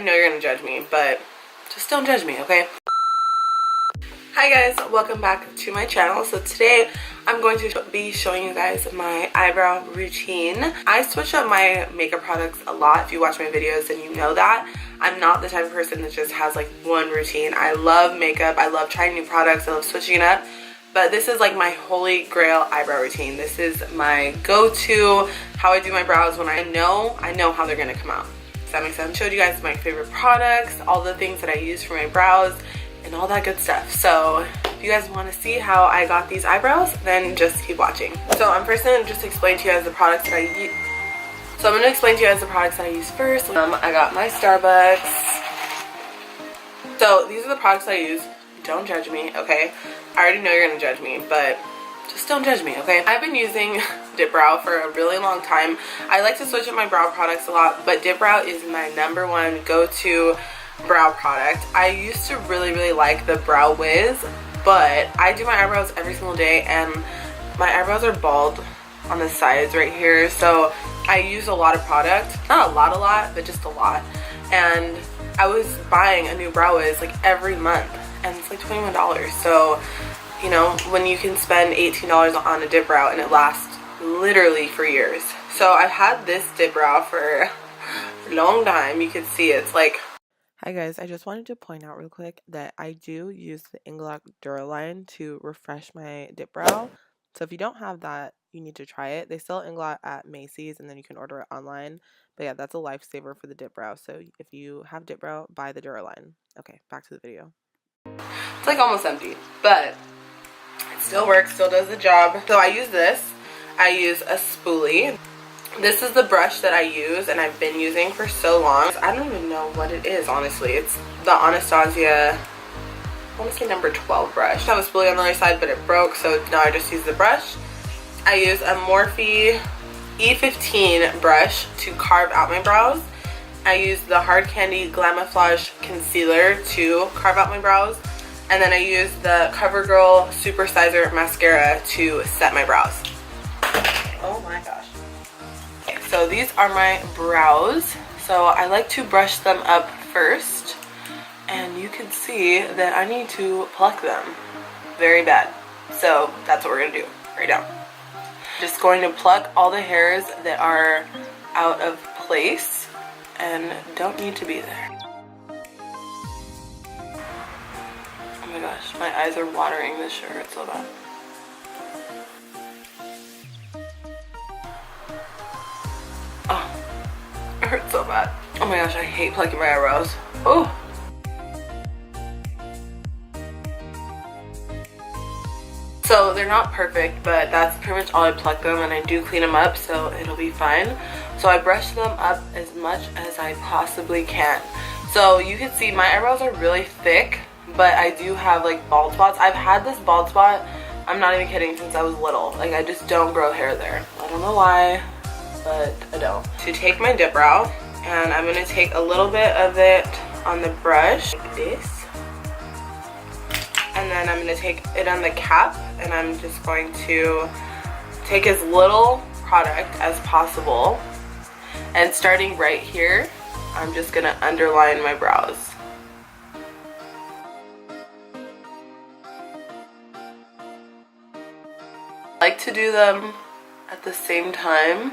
know you're gonna judge me, but just don't judge me, okay? Hi guys, welcome back to my channel. So today I'm going to be showing you guys my eyebrow routine. I switch up my makeup products a lot. If you watch my videos then you know that. I'm not the type of person that just has like one routine. I love makeup, I love trying new products, I love switching it up. But this is like my holy grail eyebrow routine. This is my go-to, how I do my brows when I know how they're gonna come out. Does that make sense? I showed you guys my favorite products, all the things that I use for my brows, and all that good stuff. So if you guys want to see how I got these eyebrows, then just keep watching. So I'm first going to just explain to you guys the products that I use. So I'm going to explain to you guys the products that I use first. I got my Starbucks. So these are the products I use. Don't judge me, okay? I already know you're going to judge me, but just don't judge me, okay? I've been using Dip Brow for a really long time. I like to switch up my brow products a lot, but Dip Brow is my #1 go-to brow product. I used to really like the Brow Wiz, but I do my eyebrows every single day and my eyebrows are bald on the sides right here, so I use a lot of product. Not a lot, but just a lot. And I was buying a new Brow Wiz like every month and it's like $21. So, you know, when you can spend $18 on a Dip Brow and it lasts literally for years. So I've had this Dip Brow for a long time. You can see it's like... Hi guys, I just wanted to point out real quick that I do use the Inglot Duraline to refresh my Dip Brow. So if you don't have that, you need to try it. They sell Inglot at Macy's and then you can order it online. But yeah, that's a lifesaver for the Dip Brow. So if you have Dip Brow, buy the Duraline. Okay, back to the video. It's like almost empty, but it still works, still does the job. So I use this. I use a spoolie. This is the brush that I use and I've been using for so long. I don't even know what it is, honestly. It's the Anastasia, I want to say number 12 brush. I have a spoolie on the other side, but it broke, so now I just use the brush. I use a Morphe E15 brush to carve out my brows. I use the Hard Candy Glamaflauge concealer to carve out my brows. And then I use the CoverGirl Supersizer mascara to set my brows. Oh my gosh. So these are my brows. So I like to brush them up first. And you can see that I need to pluck them very bad. So that's what we're going to do right now. Just going to pluck all the hairs that are out of place and don't need to be there. Oh my gosh, my eyes are watering. This shirt hurts so bad. Oh, it hurts so bad. Oh my gosh, I hate plucking my eyebrows. Oh. So they're not perfect, but that's pretty much all I pluck them, and I do clean them up, so it'll be fine. So I brush them up as much as I possibly can. So you can see my eyebrows are really thick, but I do have like bald spots. I've had this bald spot, I'm not even kidding, since I was little. Like I just don't grow hair there. I don't know why, but I don't. To take my Dip Brow, and I'm gonna take a little bit of it on the brush, like this. And then I'm going to take it on the cap, and I'm just going to take as little product as possible. And starting right here, I'm just going to underline my brows. I like to do them at the same time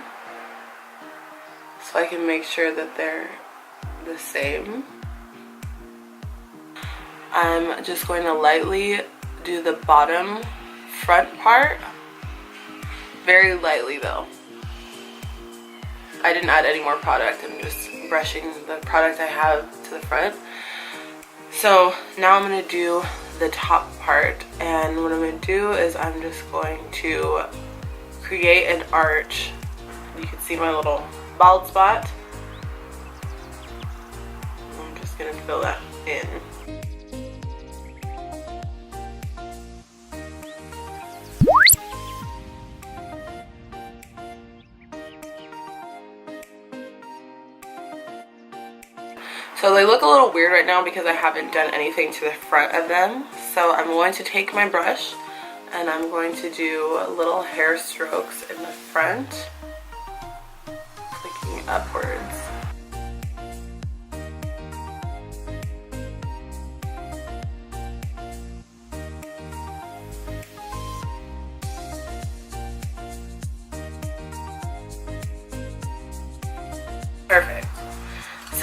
so I can make sure that they're the same. I'm just going to lightly do the bottom front part. Very lightly though. I didn't add any more product. I'm just brushing the product I have to the front. So now I'm going to do the top part. And what I'm going to do is I'm just going to create an arch. You can see my little bald spot. I'm just going to fill that in. So they look a little weird right now because I haven't done anything to the front of them. So I'm going to take my brush and I'm going to do little hair strokes in the front, clicking upwards.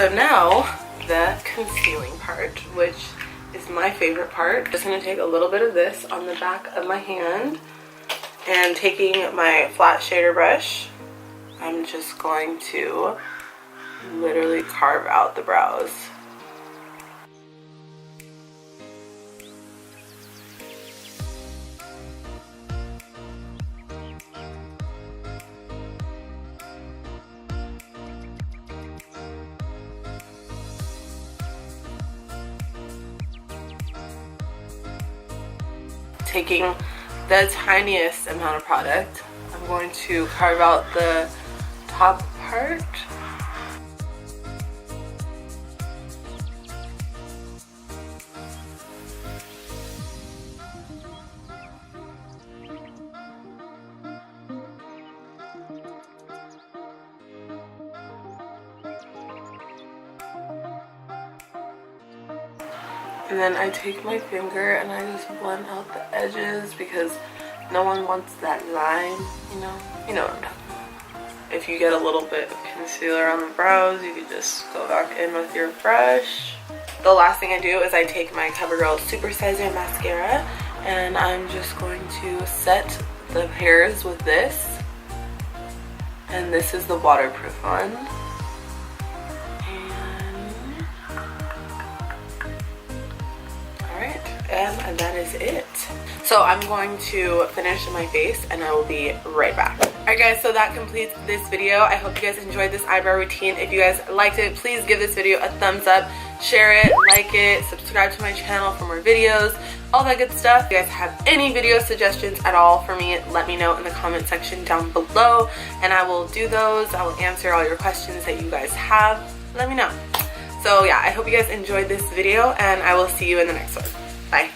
So now the concealing part, which is my favorite part. Just gonna take a little bit of this on the back of my hand, and taking my flat shader brush, I'm just going to literally carve out the brows. Taking the tiniest amount of product, I'm going to carve out the top part. And then I take my finger and I just blend out the edges because no one wants that line, you know? You know what I'm talking about. If you get a little bit of concealer on the brows, you can just go back in with your brush. The last thing I do is I take my CoverGirl Super Sizer Mascara and I'm just going to set the hairs with this. And this is the waterproof one. And that is it. So I'm going to finish my face and I will be right back. Alright guys, so that completes this video. I hope you guys enjoyed this eyebrow routine. If you guys liked it, please give this video a thumbs up, share it, like it, subscribe to my channel for more videos, all that good stuff. If you guys have any video suggestions at all for me, let me know in the comment section down below and I will do those. I will answer all your questions that you guys have. Let me know. So yeah, I hope you guys enjoyed this video and I will see you in the next one. Bye.